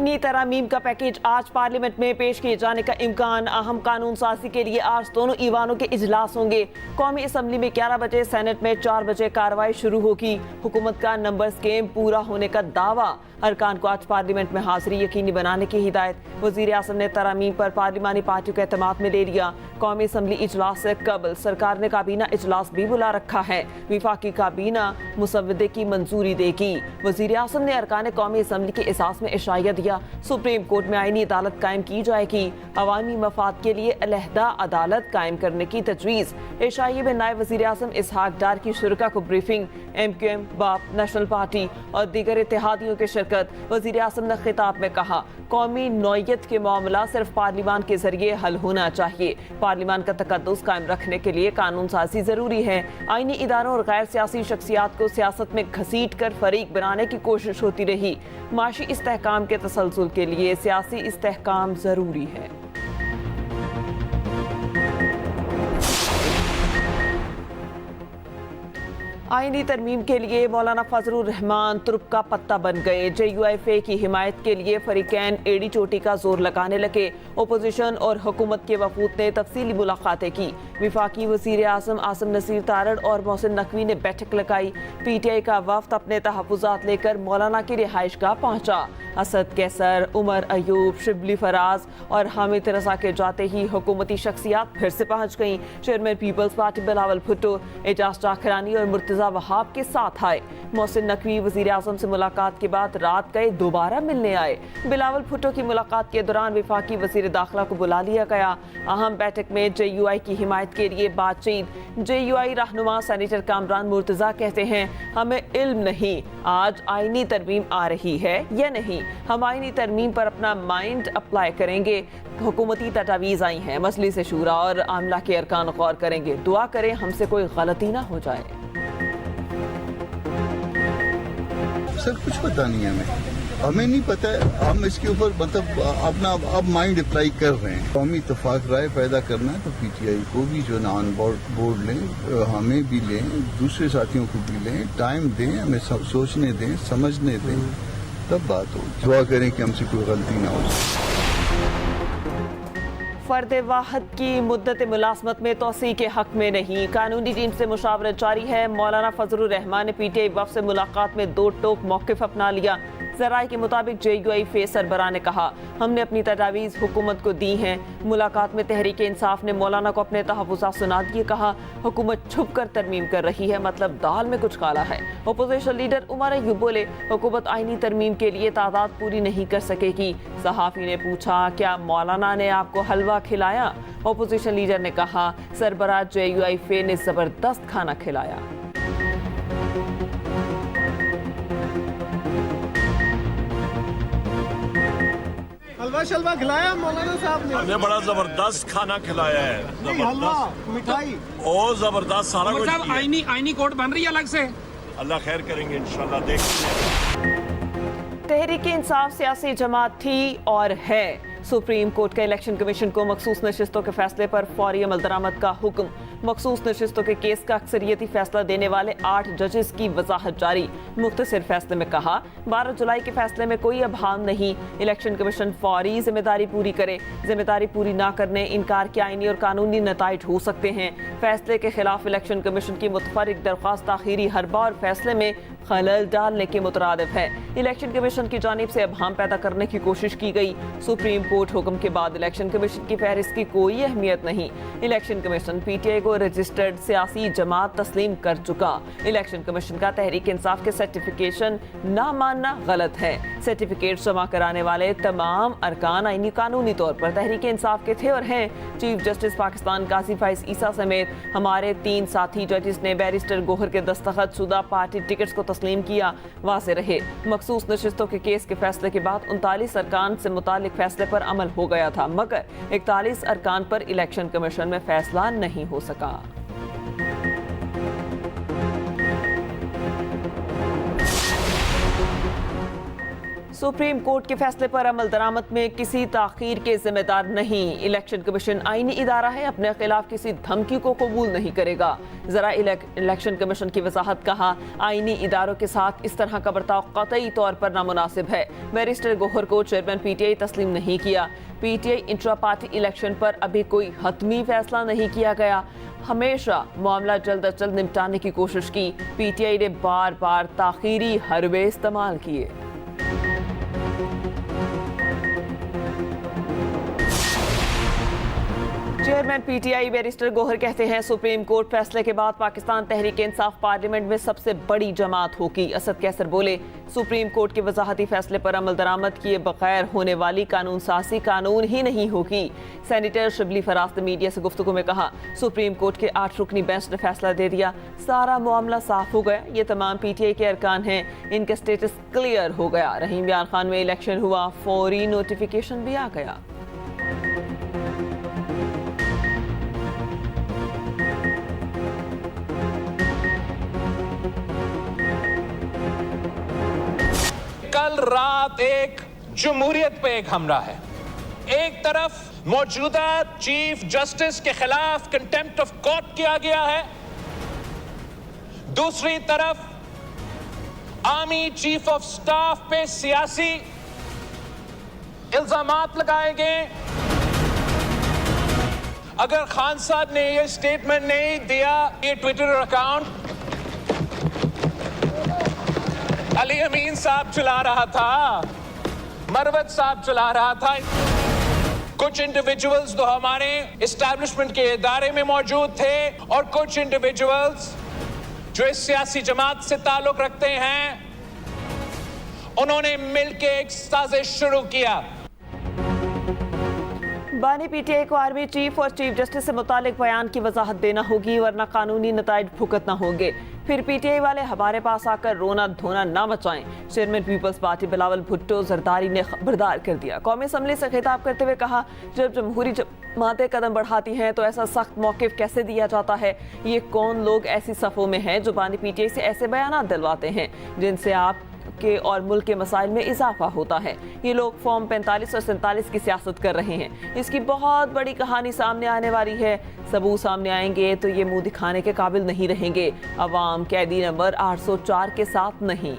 आईनी तरामीम का पैकेज आज पार्लियामेंट में पेश किए जाने का इम्कान। अहम कानून साजी के लिए आज दोनों ईवानों के इजलास होंगे। कौमी असम्बली में 11 बजे, सेनेट में 4 बजे कार्रवाई शुरू होगी। हुकूमत का नंबर्स गेम पूरा होने का दावा। अरकान को आज पार्लियामेंट में हाजिरी यकीनी बनाने की हिदायत। वज़ीर आज़म ने तरामीम पर पार्लिमानी पार्टियों के एतमाद में ले लिया। कौमी असम्बली इजलास से कबल सरकार ने काबीना इजलास भी बुला रखा है। विफाकी काबीना मुसवदे की मंजूरी देगी। वज़ीर आज़म ने अरकान कौमी असम्बली के एहसास में इशारा दिया। सुप्रीम कोर्ट में आईनी अदालत कायम की जाएगी। अवामी मफाद के लिए अलहदा अदालत कायम करने की तजवीज़। इशारे में नायब वज़ीर आज़म इसहाक डार की शुरका को ब्रीफिंग। MQM, बाप, नेशनल पार्टी और दीगर इत्तेहादियों की शिरकत। वज़ीर आज़म ने खिताब में कहा, कौमी नौयत के मामला सिर्फ पार्लिमान के जरिए हल होना चाहिए। पार्लिमान का तकद्दुस कायम रखने के लिए कानून साजी जरूरी है। आईनी इदारों और गैर सियासी शख्सियात को सियासत में घसीट कर फरीक बनाने की कोशिश होती रही। माशी इस्तेहकाम के तसलसल के लिए सियासी इस्तेहकाम जरूरी है। आईनी तरमीम के लिए मौलाना फजलुर रहमान तुर्क का पत्ता बन गए। JUIF की हिमायत के लिए फरीकैन एड़ी चोटी का जोर लगाने लगे। अपोजिशन और हुकूमत के वफूद ने तफसीली मुलाकातें की। विफाकी वज़ीर आज़म आसिम नसीर तारड़ और मोहसिन नकवी ने बैठक लगाई। PTI का वफ्द अपने तहफ़्फ़ुज़ात लेकर मौलाना की रिहाइश गाह पहुँचा। असद कैसर, उमर अयूब, शिबली फराज और हामिद रजा के जाते ही हुकूमती शख्सियात फिर से पहुँच गईं। चेयरमैन पीपल्स पार्टी बिलावल भुट्टो, एजाज टाखरानी और मुर्तज़ा वहाब के साथ आए। मोहसिन नकवी वज़ीर आज़म से मुलाकात के बाद रात गए दोबारा मिलने आए। बिलावल भुट्टो की मुलाकात के दौरान विफाकी वज़ीर दाखिला को बुला लिया गया। अहम बैठक में JUI की हिमायत के लिए बातचीत। JUI रहनुमा सेनेटर कामरान मुर्तज़ा कहते हैं, हमें इल्म नहीं आज आईनी तरमीम आ रही है या नहीं, हम आईनी तरमीम पर अपना माइंड अप्लाई करेंगे। हुकूमती तजावीज़ आई हैं, मजलिस शूरा और आमला के अरकान गौर करेंगे। दुआ करें हमसे कोई गलती ना हो जाए। सर कुछ पता नहीं है हमें नहीं पता है। हम इसके ऊपर मतलब अपना अब माइंड अप्लाई कर रहे हैं। कौमी इत्तेफाक राय पैदा करना है तो PTI को भी जो ना ऑन बोर्ड लें, हमें भी लें, दूसरे साथियों को भी लें, टाइम दें, हमें सब सोचने दें, समझने दें, तब बात हो। दुआ करें कि हमसे कोई गलती ना हो। फर्द वाहद की मुद्दत मुलाजमत में तोसी के हक में नहीं। कानूनी टीम से मुशावरत जारी है। मौलाना फजलुर रहमान ने PTI वफ़द से मुलाकात में दो टोक मौक़िफ़ अपना लिया। ज़राए के मुताबिक JUIF सरबराह ने कहा, हमने अपनी तजावीज़ हुकूमत को दी हैं। मुलाकात में तहरीक इंसाफ ने मौलाना को अपने तहफ़्फ़ुज़ात सुना दिए। कहा, हुकूमत छुप कर तरमीम कर रही है, मतलब दाल में कुछ काला है। अपोजिशन लीडर उमर अयूब बोले, हुकूमत आईनी तरमीम के लिए तादाद पूरी नहीं कर सकेगी। सहाफ़ी ने पूछा, क्या मौलाना ने आपको हलवा खिलाया? अपोजिशन लीडर ने कहा, सरबराह JUIF ने ज़बरदस्त खाना खिलाया। हलवा शलवा खिलाया मौलाना साहब ने? हमने बड़ा जबरदस्त खाना खिलाया है, जबरदस्त मिठाई और जबरदस्त सारा कुछ। आईनी कोर्ट बन रही है अलग से। अल्लाह खैर करेंगे इंशाल्लाह, देखते हैं। तहरीक इंसाफ सियासी जमात थी और है। सुप्रीम कोर्ट का इलेक्शन कमीशन को मखसूस नशिस्तों के फैसले पर फौरी अमल दरामद का हुक्म। मखसूस नशिस्तों के केस का अक्सरियती फैसला देने वाले 8 जजेस की वजाहत जारी। मुख्तसर फैसले में कहा, 12 जुलाई के फैसले में कोई अभाव नहीं। इलेक्शन कमीशन फौरी जिम्मेदारी पूरी करे। जिम्मेदारी पूरी ना करने इनकार के आईनी और कानूनी नताइज हो सकते हैं। फैसले के खिलाफ इलेक्शन कमीशन की मुतफर्रिक दरख्वास्त आखिरी हरबा और फैसले में खलल डालने के मुतरादिफ है। इलेक्शन कमीशन की जानिब से अभाम पैदा करने की कोशिश की गई। सुप्रीम कोर्ट हुक्म के बाद इलेक्शन कमीशन की फहरिस्त की कोई अहमियत नहीं। इलेक्शन कमीशन PTI को रजिस्टर्ड सियासी जमात तस्लीम कर चुका। इलेक्शन कमीशन का तहरीक इंसाफ के सर्टिफिकेशन ना मानना गलत है। सर्टिफिकेट जमा कराने वाले तमाम अरकान आईनी कानूनी तौर पर तहरीक इंसाफ के थे और हैं। चीफ जस्टिस पाकिस्तान काजी फाइज ईसा समेत हमारे 3 साथी जजेस ने बैरिस्टर गोहर के दस्तखत शुदा पार्टी टिकट्स को तस्लीम किया। वाज़ेह रहे, मखसूस नशिस्तों के केस के फैसले के बाद 39 अरकान से मुतालिक फैसले पर अमल हो गया था, मगर 41 अरकान पर इलेक्शन कमीशन में फैसला नहीं हो सका। सुप्रीम कोर्ट के फैसले पर अमल दरामद में किसी ताखीर के जिम्मेदार नहीं। इलेक्शन कमीशन आईनी इदारा है, अपने खिलाफ किसी धमकी को कबूल नहीं करेगा। जरा इलेक्शन कमीशन की वजाहत। कहा, आईनी इदारों के साथ इस तरह का बर्ताव कतई तौर पर नामुनासिब है। बैरिस्टर गौहर को चेयरमैन पीटीआई तस्लीम नहीं किया। पीटीआई इंट्रा पार्टी इलेक्शन पर अभी कोई हतमी फैसला नहीं किया गया। हमेशा मामला जल्द अज जल्द निपटाने की कोशिश की। पीटीआई ने बार बार ताखीरी हरबे इस्तेमाल किए। चेयरमैन पीटीआई बैरिस्टर गौहर कहते हैं, सुप्रीम कोर्ट फैसले के बाद पाकिस्तान तहरीक इंसाफ पार्लियामेंट में सबसे बड़ी जमात होगी। असद कैसर बोले, सुप्रीम कोर्ट के वजाहती फैसले पर अमल दरामद किए बगैर होने वाली कानून साजी कानून ही नहीं होगी। सेनेटर शिबली फराज ने मीडिया से गुफ्तगू में कहा, सुप्रीम कोर्ट के 8 रुकनी बेंच ने फैसला दे दिया, सारा मामला साफ हो गया। ये तमाम पीटीआई के अरकान हैं, इनका स्टेटस क्लियर हो गया। रहीम बयान खान में इलेक्शन हुआ, फौरी नोटिफिकेशन भी आ गया। कल रात एक जमहूरियत पे एक हमला है। एक तरफ मौजूदा चीफ जस्टिस के खिलाफ कंटेम्प्ट ऑफ कोर्ट किया गया है, दूसरी तरफ आर्मी चीफ ऑफ स्टाफ पे सियासी इल्जामात लगाए गए। अगर खान साहब ने ये स्टेटमेंट नहीं दिया, ये ट्विटर अकाउंट अली अमीन साहब चला रहा था, मरवत साहब चला रहा था, कुछ इंडिविजुअल्स तो हमारे एस्टैब्लिशमेंट के इदारे में मौजूद थे और कुछ इंडिविजुअल्स जो इस सियासी जमात से ताल्लुक रखते हैं, उन्होंने मिलकर एक साजिश शुरू किया। बानी पीटीआई को आर्मी चीफ और चीफ जस्टिस से मुतालिक बयान की वजाहत देना होगी, वरना कानूनी नताइज भुगतना होंगे। फिर पीटीआई वाले हमारे पास आकर रोना धोना ना मचाएं। चेयरमैन पीपल्स पार्टी बिलावल भुट्टो जरदारी ने खबरदार कर दिया। कौमी असम्बली से खिताब करते हुए कहा, जब जमहूरी जमातें कदम बढ़ाती हैं तो ऐसा सख्त मौक़िफ़ कैसे दिया जाता है? ये कौन लोग ऐसी सफ़ों में हैं जो बानी पीटीआई से ऐसे बयान दिलवाते हैं जिनसे आप के और मुल्क के मसाइल में इजाफा होता है? ये लोग फॉर्म 45 और 47 की सियासत कर रहे हैं। इसकी बहुत बड़ी कहानी सामने आने वाली है। सबूत सामने आएंगे तो ये मुंह दिखाने के काबिल नहीं रहेंगे। अवाम कैदी नंबर 804 के साथ नहीं।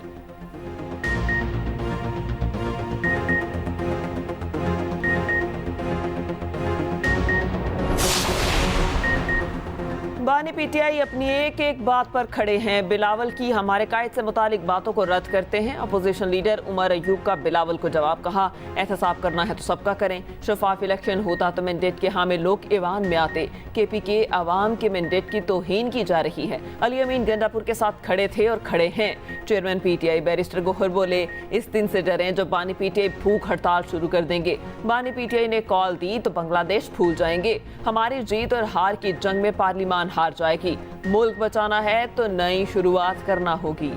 बानी पीटीआई अपनी एक एक बात पर खड़े हैं। बिलावल की हमारे कायद से मुतालिक बातों को रद्द करते हैं। अपोजिशन लीडर उमर अयूब का बिलावल को जवाब। कहा, एहतसाब करना है तो सबका करें। शफाफ इलेक्शन होता तो मैंडेट के हामिल लोग ईवान में आते। केपी के अवाम के मैंडेट की तौहीन की जा रही है। अली अमीन गंडापुर के साथ खड़े थे और खड़े हैं। चेयरमैन पीटीआई बैरिस्टर गौहर बोले, इस दिन से डरें जब बानी पीटीआई भूख हड़ताल शुरू कर देंगे। बानी पीटीआई ने कॉल दी तो बांग्लादेश भूल जाएंगे। हमारी जीत और हार की जंग में पार्लियामान हार जाएगी। मुल्क बचाना है तो नई शुरुआत करना होगी।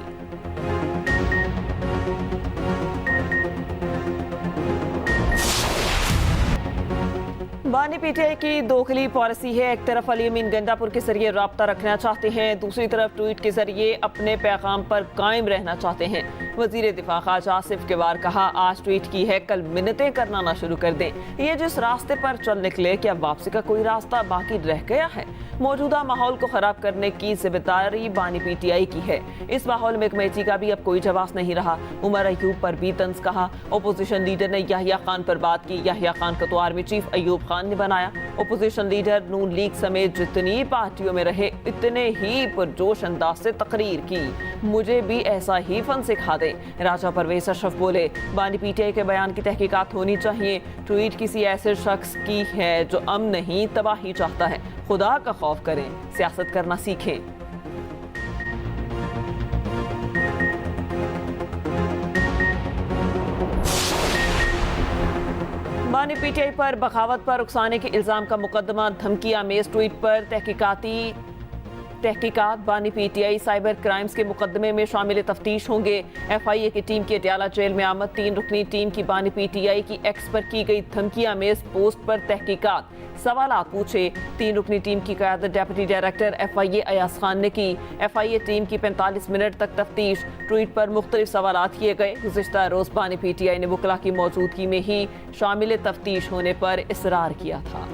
बानी पीटीआई की दोखली पॉलिसी है। एक तरफ अली अमीन गंडापुर के जरिए राब्ता रखना चाहते हैं, दूसरी तरफ ट्वीट के जरिए अपने पैगाम पर कायम रहना चाहते हैं। वजीर दिफा ख्वाजा आसिफ किवार कहा, आज ट्वीट की है, कल मिन्नतें करना ना शुरू कर दें। ये जिस रास्ते पर चल निकले, क्या वापसी का कोई रास्ता बाकी रह गया है? मौजूदा माहौल को खराब करने की जिम्मेदारी बानी पीटीआई की है। इस माहौल में कमेटी का भी अब कोई जवाब नहीं रहा। उमर अयूब पर भी तंज कहा। ओपोजिशन लीडर ने याहिया खान पर बात की। याहिया खान का तो आर्मी चीफ अयूब खान ने बनाया। ओपोजिशन लीडर नून लीग समेत जितनी पार्टियों में रहे, इतने ही पुरजोश अंदाज से तकरीर की। मुझे भी ऐसा ही फन सिखा दे। राजा परवेज अशरफ बोले, बानी पीटीआई के बयान की तहकीकात होनी चाहिए। ट्वीट किसी ऐसे शख्स की है जो अमन नहीं तबाही चाहता है। खुदा का खौफ करें, सियासत करना सीखें। बानी पीटीआई पर बगावत पर उकसाने के इल्जाम का मुकदमा, धमकी आमेज ट्वीट पर तहकीकाती तहकीकात बानी PTI साइबर क्राइम्स के मुकदमे में शामिल तफ्तीश होंगे। FIA की टीम की अटियाला जेल में आमद 3 रुकनी टीम की बानी PTI की एक्स पर की गई धमकियां में इस पोस्ट पर तहकीकात, सवालात पूछे। 3 रुकनी टीम की क़यादत deputy director FIA Ayaz Khan ने की। FIA टीम की 45 मिनट तक तफ्तीश, ट्वीट पर मुख्तलिफ सवालात किए गए। गुज़िश्ता रोज़ बानी PTI ने वकला की मौजूदगी में ही शामिल तफ्तीश होने पर इसरार किया था।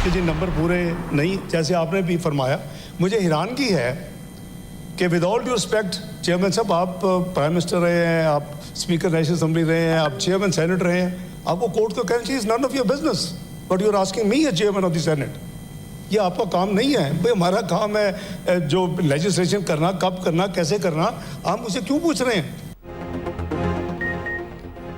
कि जी नंबर पूरे नहीं, जैसे आपने भी फरमाया। मुझे हैरानगी है कि with all due respect chairman साहब, आप प्राइम मिनिस्टर रहे हैं, आप स्पीकर नेशनल असेंबली रहे हैं, आप चेयरमैन सेनेट रहे हैं, आपको कोर्ट को कहना चाहिए is none of your business, but you are asking me as chairman of the senate. ये आपका काम नहीं है भाई, हमारा काम है जो लेजिस्लेशन करना, कब करना, कैसे करना, आप मुझसे क्यों पूछ रहे हैं?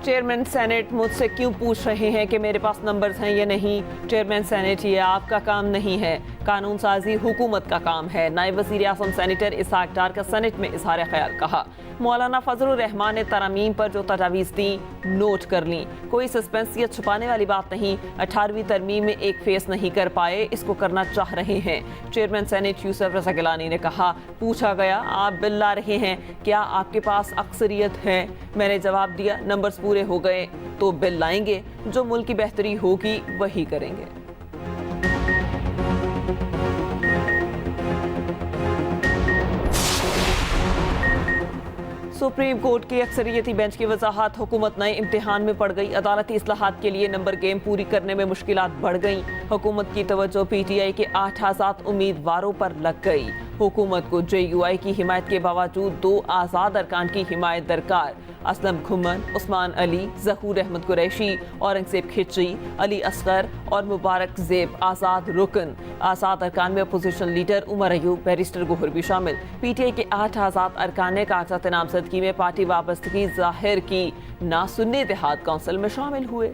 चेयरमैन सेनेट मुझसे क्यों पूछ रहे हैं कि मेरे पास नंबर्स हैं या नहीं? चेयरमैन सेनेट, ये आपका काम नहीं है, कानून साजी हुकूमत का काम है। नायब वज़ीर आज़म सेनेटर इसहाक डार का सेनेट में इज़हार ख्याल कहा। मौलाना फजलुर रहमान ने तरमीम पर जो तजावीज़ दी नोट कर ली। कोई सस्पेंस या छुपाने वाली बात नहीं। 18वीं तरमीम में एक फेस नहीं कर पाए, इसको करना चाह रहे हैं। चेयरमैन सेनेट यूसुफ रज़ा गिलानी ने कहा, पूछा गया आप बिल ला रहे हैं, क्या आपके पास अक्सरियत है? मैंने जवाब दिया नंबर्स पूरे हो गए तो बिल लाएंगे, जो मुल्क की बेहतरी होगी वही करेंगे। सुप्रीम कोर्ट की अक्सरियती बेंच की वजाहत, हुकूमत नए इम्तिहान में पड़ गई। अदालती इस्लाहात के लिए नंबर गेम पूरी करने में मुश्किलात बढ़ गई। हुकूमत की तवज्जो PTI के 8 आज़ाद उम्मीदवारों पर लग गई। हुकूमत को JUI की हिमायत के बावजूद 2 आज़ाद अरकान की हिमायत दरकार। असलम घुमन, उस्मान अली, ज़हूर अहमद कुरैशी, औरंगज़ेब खिचरी, अली असगर और मुबारक ज़ेब आज़ाद रुकन। आज़ाद अरकान में opposition leader Umar Ayub, barrister Gohar भी शामिल। PTI के 8 आज़ाद अरकान ने कागजात नामजदगी में पार्टी वाबस्तगी जाहिर की, ना सुन्नी इत्तेहाद काउंसिल में शामिल हुए।